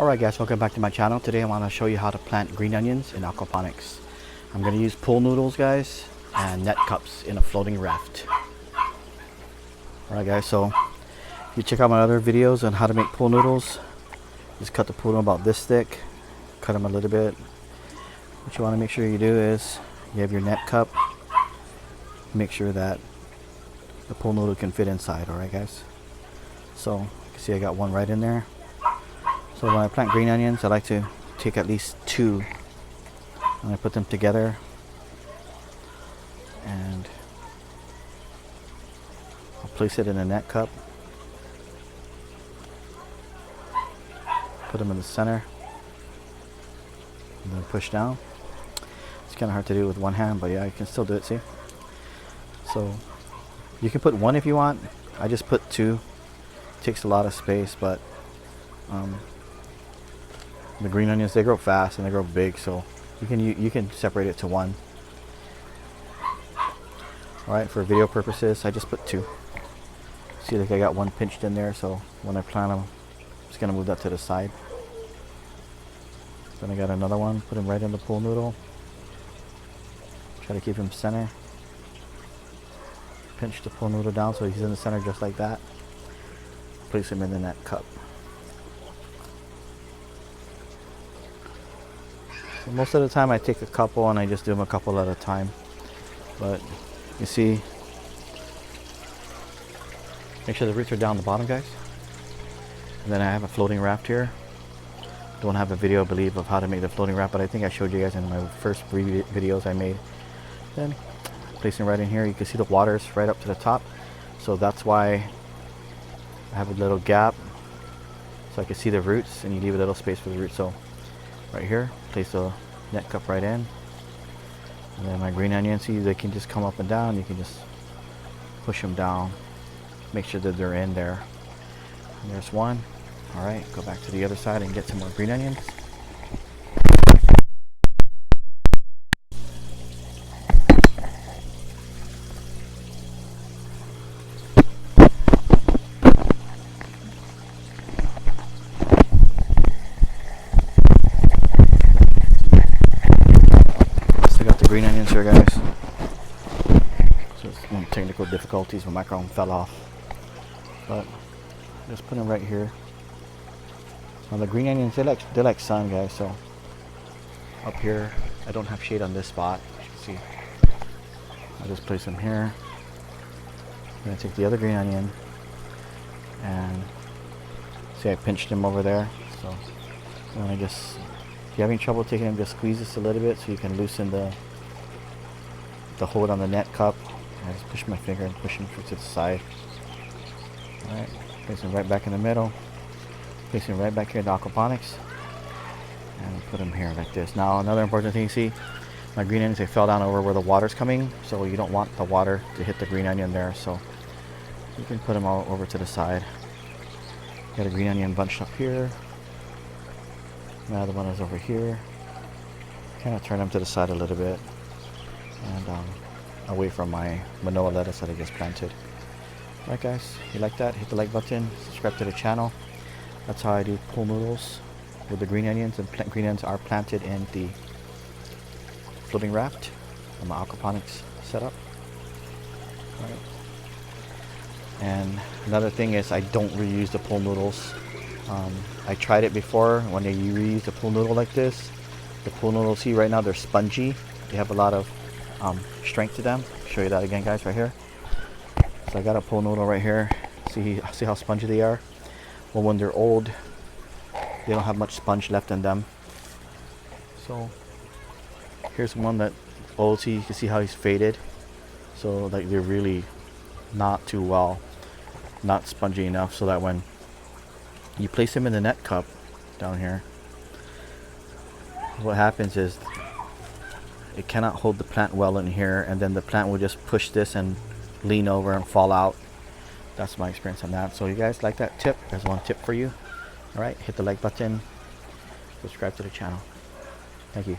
Alright guys, welcome back to my channel. Today I want to show you how to plant green onions in aquaponics. I'm going to use pool noodles guys and net cups in a floating raft. Alright guys, so if you check out my other videos on how to make pool noodles, just cut the pool noodle about this thick, cut them a little bit. What you want to make sure you do is you have your net cup, make sure that the pool noodle can fit inside. Alright guys, so you can see I got one right in there. So when I plant green onions, I like to take at least two and I put them together, and I'll place it in a net cup, put them in the center, and then push down. It's kind of hard to do with one hand, but yeah, you can still do it, see? So you can put one if you want. I just put two. It takes a lot of space, but the green onions, they grow fast and they grow big, so you can separate it to one. Alright, for video purposes, I just put two. See, like I got one pinched in there, so when I plant them, I'm just gonna move that to the side. Then I got another one, put him right in the pool noodle. Try to keep him center. Pinch the pool noodle down so he's in the center just like that. Place him in the net cup. So most of the time I take a couple and I just do them a couple at a time. But you see, make sure the roots are down the bottom guys. And then I have a floating raft here. Don't have a video I believe of how to make the floating raft, but I think I showed you guys in my first videos I made. Then placing right in here, you can see the water's right up to the top. So that's why I have a little gap so I can see the roots, and you leave a little space for the roots. So right here, place the net cup right in, and then my green onions, see, they can just come up and down. You can just push them down, make sure that they're in there. And there's one. All right, go back to the other side and get some more green onions. Green onions here guys. So it's some technical difficulties, my microphone fell off, but just put them right here. Now the green onions, they like sun guys, so up here I don't have shade on this spot, as you can see. I'll just place them here. I'm gonna take the other green onion and see, I pinched him over there, so I'm gonna just, if you're having trouble taking him, just squeeze this a little bit so you can loosen the hold on the net cup. I just push my finger and push him to the side. Alright, place him right back in the middle. Place him right back here in the aquaponics. And put him here like this. Now another important thing, you see, my green onions, they fell down over where the water's coming, so you don't want the water to hit the green onion there, so you can put them all over to the side. Got a green onion bunched up here. Another one is over here. Kind of turn them to the side a little bit, and away from my Manoa lettuce that I just planted. Alright guys, if you like that, hit the like button, subscribe to the channel. That's how I do pool noodles with the green onions, and green onions are planted in the floating raft on my aquaponics setup. Alright. And another thing is, I don't reuse the pool noodles. I tried it before. When you reuse the pool noodle like this, the pool noodles, see right now they're spongy. They have a lot of strength to them. I'll show you that again guys, right here. So I got a pool noodle right here. See how spongy they are? Well, when they're old, they don't have much sponge left in them. So here's one that old. See, you can see how he's faded. So like they're really not too well, not spongy enough, so that when you place them in the net cup down here, what happens is it cannot hold the plant well in here, and then the plant will just push this and lean over and fall out. That's my experience on that. So you guys like that tip? There's one tip for you. All right, hit the like button, subscribe to the channel. Thank you.